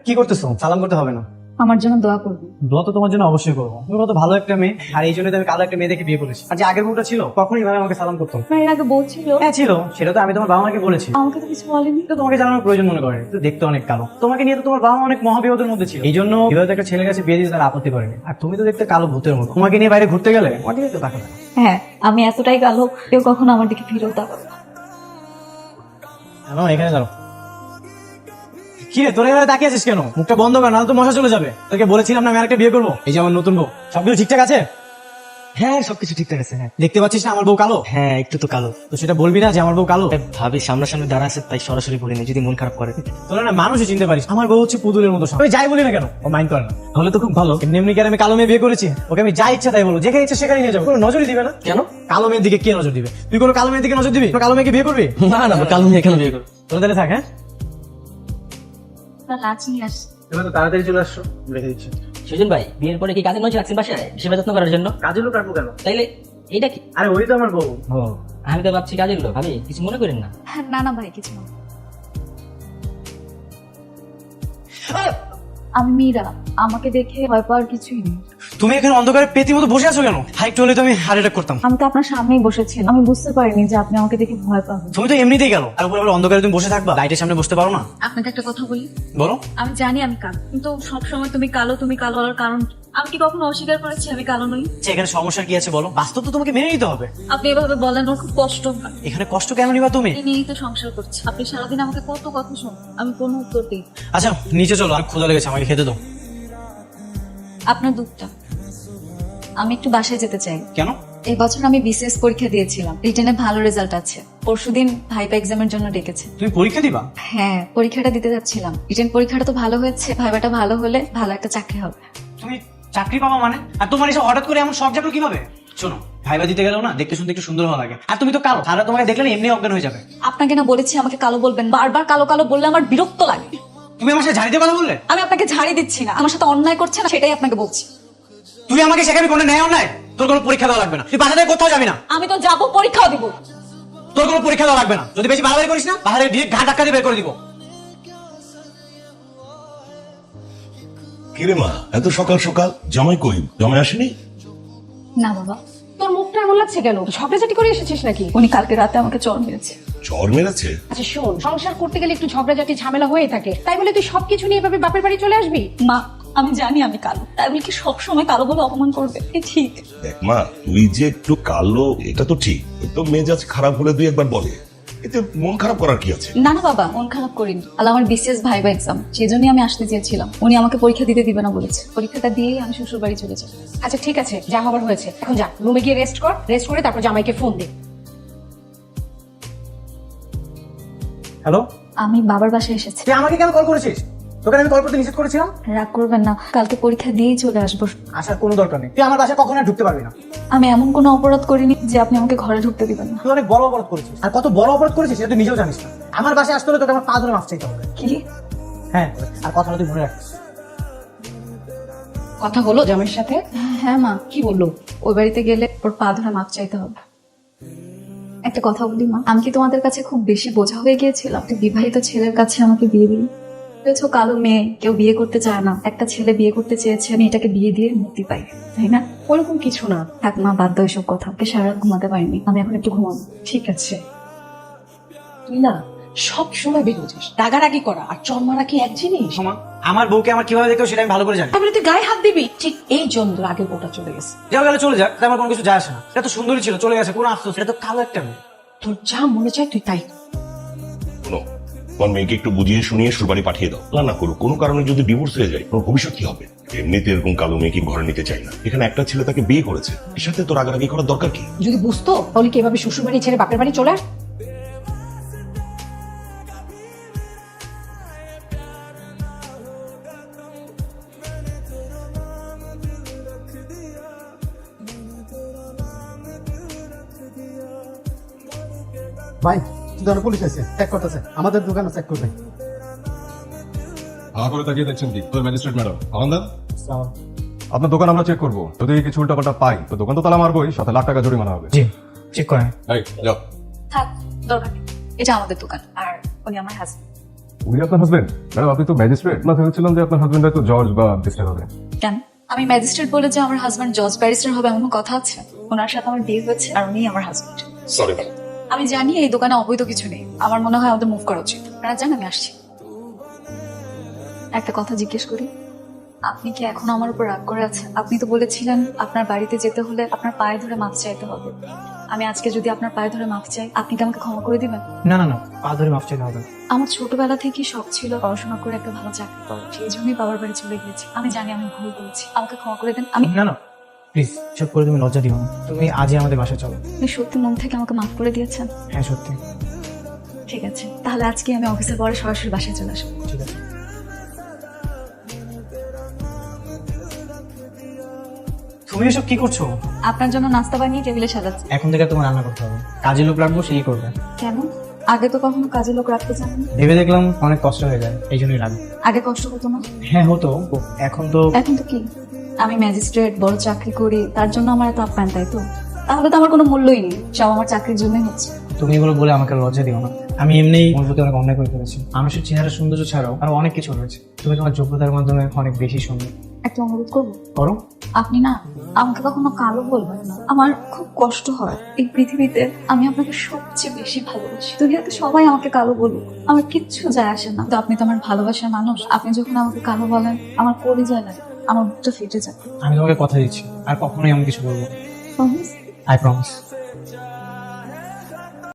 কি করতেছো? সালাম করতে হবে না। আমার জন্য দোয়া করবে। দোয়া তো তোমার জন্য অবশ্যই করবো। তুমি কত ভালো একটা মেয়ে, আর এই জন্য আমি কালো একটা মেয়ে দেখে বিয়ে করেছি। আর যে আগের বউটা ছিল কখনই ভাবে আমাকে সালাম করতো না। আপনার এর আগে বউ ছিল? হ্যাঁ ছিল, সেটা তো আমি তোমার বাবা মাকে বলেছি। আমাকে তো কিছু বলেনি। তো তোমাকে জানানোর প্রয়োজন মনে করে, তো দেখতে অনেক কালো। তোমাকে নিয়ে তো তোমার বাবা মা অনেক মহাবিপদের মধ্যে ছিল, এই জন্য বিবাহিত একটা ছেলের কাছে বিয়ে দিতে তারা আপত্তি করেনি। আর তুমি তো দেখতে কালো ভূতের মতো, তোমাকে নিয়ে বাইরে ঘুরতে গেলে তোমাকে তো তাকাবে না। হ্যাঁ, আমি এতটাই কালো কেউ কখনো আমার দিকে ফিরেও তাকাবে না। এখানে দাঁড়ো। কি রে, তোর এভাবে তাকিয়ে আছিস কেন? মুখটা বন্ধ কর, না তো মশা চলে যাবে। তোকে বলেছিলাম না আমি আরেকটা বিয়ে করবো। এই যে আমার নতুন বউ, সবকিছু ঠিকঠাক আছে? হ্যাঁ সবকিছু ঠিকঠাক আছে। হ্যাঁ দেখতে পাচ্ছিস না আমার বউ কালো? হ্যাঁ একটু তো কালো। তো সেটা বলবি না যে আমার বউ কালো? ভাবি সামনাসামনি দাঁড়া আছে তাই সরাসরি বলিনি, যদি মন খারাপ করে। তোরা না মানুষই চিনতে পারিস। আমার বউ হচ্ছে পুতুলের মতো, আমি যাই বলি না কেন ও মাইন্ড করে না। হলে তো খুব ভালো। এমনি কেন আমি কালো মেয়ে বিয়ে করেছি, ওকে আমি যা ইচ্ছা তাই বলবো, যেখানে ইচ্ছা সেখানে নিয়ে যাবো, কোনো নজরই দিবে না। কেন? কালো মেয়ের দিকে কে নজর দিবে? তুই কোনো কালো মেয়ের দিকে নজর দিবি? কালো মেয়েকে বিয়ে করবি? না না কালো মেয়ে এখানে বিয়ে করো। তোরা তাহলে থাক। হ্যাঁ লাঞ্চ নিয়ে আসছি। তুমি তো তাড়াতাড়ি চলে আসছো, রেখে দিচ্ছি। সুজন ভাই, বিয়ের পরে কি কাজের মানুষ রাখছেন বাসায় সেবা যত্ন করার জন্য? কাজের লোক রাখবো কেন? তাইলে এইটা কি? আরে ওই তো আমার বউ। ও, আমি তো ভাবছি কাজের লোক। ভাবি কিছু মনে করেন না। না না ভাই, কিছু না। আমি মীরা, আমাকে দেখে ভয় পাওয়ার কিছুই নেই। তুমি এখানে অন্ধকারে পেতি মতো বসে আছো কেন? হাই একটু হলে তো আমি হার্ট অ্যাটাক করতাম। আমি তো আপনার সামনেই বসেছিলাম, আমি বুঝতে পারিনি যে আপনি আমাকে দেখে ভয় পাবেন। তুমি তো এমনিতেই গেল, আর উপরে আবার অন্ধকারে তুমি বসে থাকবা, লাইটের সামনে বসতে পারো না? আপনাকে একটা কথা বলি। বলো। আমি জানি আমি কালো, কিন্তু সবসময় তুমি কালো বলার কারণ আমি কি কখনো অস্বীকার করেছি আমি কালো নই? আচ্ছা, এখানে সমস্যা কি আছে বলো? বাস্তব তো তোমাকে মেনে নিতে হবে। আপনি এভাবে বলেন, আমার খুব কষ্ট হয়। এখানে কষ্ট কেন নিবা তুমি? এই নিয়েই তো সংসার করছি। আপনি সারাদিন আমাকে কত কথা শোনেন, আমি কোনো উত্তর দিই না। আচ্ছা নিচে চলো, আর ক্ষুধা লেগেছে, আমাকে খেতে দাও। আপনার দুধটা। আমি একটু বাসায় যেতে চাই। কেন? এই বছর আমি বিসিএস পরীক্ষা দিয়েছিলাম, রিটেনে ভালো রেজাল্ট আছে। পরশুদিন ভাইবা এক্সামের জন্য ডেকেছে। তুমি পরীক্ষা দিবা? হ্যাঁ, পরীক্ষাটা দিতে যাচ্ছিলাম। রিটেন পরীক্ষাটা তো ভালো হয়েছে, ভাইবাটা ভালো হলে ভালো একটা চাকরি হবে। তুমি চাকরি পাবা মানে? আর তোমার এসব হঠাৎ করে এমন শখ জাগলো কিভাবে? শোনো, ভাইবা দিতে গেলেও না দেখতে শুনতে একটু সুন্দর হওয়া লাগে। আর তুমি তো কালো, তারা তোমাকে দেখলে না এমনি অজ্ঞান হয়ে যাবে। আপনাকে না বলেছি আমাকে কালো বলবেন, বারবার কালো কালো বললে আমার বিরক্ত লাগে। তুমি আমার সাথে ঝাড়ি দিয়ে কথা বললে? আমি আপনাকে ঝাড়ি দিচ্ছি না, আমার সাথে অন্যায় করছে না সেটাই আপনাকে বলছি। তুই আমাকে শেখাবি কোনো ন্যায় অন্যায়? তোর কোনো পরীক্ষা দেওয়া লাগবে না, তুই বাসা থেকে কোথাও যাবি না। আমি তো যাবো, পরীক্ষাও দিব। তোর কোনো পরীক্ষা দেওয়া লাগবে না, যদি বেশি বাড়াবাড়ি করিস না বাহারে দিয়ে ঘা ধাক্কা দিয়ে বের করে দিব। কিরে মা, এত সকাল সকাল জামাই কই? জামাই আসেনি? না বাবা, তোর মুখটা এমন লাগছে কেন? ঝগড়াঝাটি করে এসেছিস নাকি? উনি কালকে রাতে আমাকে চড় মেরেছে। জ্বর মেরেছে? আচ্ছা শোন, সংসার করতে গেলে একটু ঝগড়াঝাটি ঝামেলা হয়ে থাকে, তাই বলে তুই সবকিছু নিয়ে এভাবে বাপের বাড়ি চলে আসবি? মা, আমি জানি আমি কালো, তাই বলে কি সবসময় কালো বলে অপমান করবে? এ ঠিক? দেখ মা, তুই যে একটু কালো এটা তো ঠিক, তো মেজাজ খারাপ হলে তুই একবার বলে, এতে মন খারাপ করার কি আছে? না না বাবা, মন খারাপ করিনি। আল্লাহ, আমার বিসিএস ভাইবা এক্সাম, সেই জন্যই আমি আসতে চেয়েছিলাম। উনি আমাকে পরীক্ষা দিতে দিবে না বলেছে। পরীক্ষাটা দিয়েই আমি শ্বশুর বাড়ি চলে যাবো। আচ্ছা ঠিক আছে, যা হবার হয়েছে, এখন যা রুমে গিয়ে রেস্ট কর, রেস্ট করে তারপর জামাইকে ফোন দে। হ্যালো, আমি বাবার বাসায় এসেছি। তুই আমাকে কেন কল করেছিস? তোকে আমি কল করতে নিষেধ করেছিলাম। রাগ করবেন না, কালকে পরীক্ষা দিয়েই চলে আসবো। আসার কোনো দরকার নেই, তুই আমার বাসায় কখনো আর ঢুকতে পারবি না। আমি এমন কোনো অপরাধ করিনি যে আপনি আমাকে ঘরে ঢুকতে দিবেন না। তুই অনেক বড় অপরাধ করেছিস, আর কত বড় অপরাধ করেছিস সেটা তুই নিজেও জানিস না। আমার বাসায় আসতে হলে তোকে আমার পা ধরে মাফ চাইতে হবে। কি? হ্যাঁ, আর কথাটা তুই মনে রাখিস। কথা হলো জামাইয়ের সাথে? হ্যাঁ মা, কি বললো? ওই বাড়িতে গেলে ওর পা ধরে মাপ চাইতে হবে। একটা কথা বলি মা, আমি কি তোমাদের কাছে খুব বেশি বোঝা হয়ে গিয়েছিলাম? একটা বিবাহিত ছেলের কাছে আমাকে বিয়ে দিই। ভেবেছো কালো মেয়ে কেউ বিয়ে করতে চায় না, একটা ছেলে বিয়ে করতে চেয়েছে, আমি এটাকে বিয়ে দিয়ে মুক্তি পাই, তাই না? ওরকম কিছু না। থাক মা, বাদ দাও এসব কথা। ওকে সারা রাত ঘুমাতে পারিনি, আমি এখন একটু ঘুমাবো। ঠিক আছে, তুই না সব সময় বেরোছিস, রাগারাগি করা আর চর মারা কি এক জিনিস? ক্ষমা, আমার বউকে আমার কিভাবে দেখো সেটা আমি ভালো করে জানি। তারপরে তুই গায়ে হাত দিবি? ঠিক এই জন্য আগের বউটা চলে গেছে। যাও গেলে চলে যাক, আমার কোনো কিছু যায় আসে না। এটা তো সুন্দরী ছিল, চলে গেছে, কোনো আফসোস। এটা তো কালো একটা মেয়ে। তোর যা মনে চায় তুই তাই। শোনো, তোমার মেয়েকে একটু বুঝিয়ে শুনিয়ে সুরবাড়ি পাঠিয়ে দাও। না করো, কোনো কারণে যদি ডিভোর্স হয়ে যায় তোর ভবিষ্যৎ কি হবে? এমনিতে এরকম কালো মেয়েকে ঘরে নিতে চাই না। এখানে একটা ছেলে তাকে বিয়ে করেছে, এর সাথে তোর রাগারাগি করার দরকার কি? যদি বুঝতো তাহলে কি এভাবে শ্বশুর বাড়ি ছেড়ে বাপের বাড়ি চলে আস? ভাই, ধরো পুলিশ আছে, চেক করতেছে, আমাদের দোকানে চেক করবে। হা করে তাকিয়ে দেখছেন কি? তোর ম্যাজিস্ট্রেট ম্যাডাম আমাদের আপনার দোকান আমরা চেক করবো, যদি কিছু উল্টাপাল্টা পাই তো দোকান তো তালা মারবোই, সাথে লাখ টাকা জরিমানা হবে। জি, চেক করেন। এই যাও। থাক, দরকার নেই। এটা আমাদের দোকান, আর উনি আমার হাজবেন্ড। উনি আপনার হাজবেন্ড? ম্যাডাম আপনি তো ম্যাজিস্ট্রেট, না ভেবেছিলাম যে আপনার হাজবেন্ড হয়তো জজ বা ব্যারিস্টার হবে। কেন আমি ম্যাজিস্ট্রেট বলে যে আমার হাজব্যান্ড জজ ব্যারিস্টার হবে এমন কথা আছে? ওনার সাথে আমার বিয়ে হয়েছে আর উনি আমার হাজব্যান্ড। Sorry madam. আমি জানি এই দোকানে অবৈধ কিছু নেই, আমার মনে হয় আমাদের মুভ করা উচিত। আপনারা জান আমি আসছি। একটা কথা জিজ্ঞেস করি, আপনি কি এখনো আমার উপর রাগ করে আছেন? আপনি তো বলেছিলেন আপনার বাড়িতে যেতে হলে আপনার পায়ে ধরে মাপ চাইতে হবে। আমি আজকে যদি আপনার পায়ে ধরে মাপ চাই, আপনি কি আমাকে ক্ষমা করে দিবেন? না না না, পা ধরে মাফ চাইতে হবে না। আমার ছোটবেলা থেকেই শখ ছিল পড়াশোনা করে একটা ভালো চাকরি করা, সেই জন্যই বাবার বাড়ি চলে গিয়েছি। আমি জানি আমি ভুল করেছি, আমাকে ক্ষমা করে দেন। আমি না না প্লিজ, চুপ করে তুমি লজ্জা দিও না। তুমি আজই আমাদের বাসায় চলো। আপনি সত্যি মন থেকে আমাকে মাফ করে দিয়েছেন? হ্যাঁ সত্যি। ঠিক আছে, তাহলে আজকে আমি অফিসের পরে সরাসরি বাসায় চলে আসবো। ঠিক আছে। তুমি এসব কি করছো? আপনার জন্য নাস্তা বানিয়ে টেবিলে সাজাচ্ছি। এখন থেকে তোমার রান্না করতে হবে, কাজে লোক রাখবো সেই করবে। কেন? আগে তো কখনো কাজে লোক রাখতে চাননি। ভেবে দেখলাম অনেক কষ্ট হয়ে যায়, এই জন্যই রাখবো। আগে কষ্ট হতো না? হ্যাঁ হতো, এখন তো এখন তো কি, আমি ম্যাজিস্ট্রেট, বড় চাকরি করি, তার জন্য আমার এত আপ্যায়ন, তাই তো? তাহলে তো আমার কোনো মূল্যই নেই, সব আমার চাকরির জন্যই হচ্ছে। তুমি এগুলো বলে আমাকে লজ্জা দিও না। আমি এমনিই তোমার প্রতি অনেক অন্যায় করে ফেলেছি। মানুষের চেহারা সৌন্দর্য ছাড়াও আরো অনেক কিছু রয়েছে। তুমি তোমার যোগ্যতার মাধ্যমে অনেক বেশি সুন্দর। একটা অনুরোধ করবো, করো। আপনি না আমাকে কখনো কালো বলবেন না, আমার খুব কষ্ট হয়। এই পৃথিবীতে আমি আপনাকে সবচেয়ে বেশি ভালোবাসি। দুনিয়াতে সবাই আমাকে কালো বলুক, আমার কিচ্ছু যায় আসে না, তো আপনি তো আমার ভালোবাসার মানুষ। আপনি যখন আমাকে কালো বলেন আমার কলিজায় লাগে, আমার বুকটা ফেটে যায়। আমি তোমাকে কথা দিচ্ছি আর কখনোই আমি কিছু বলবো। Promise? I promise.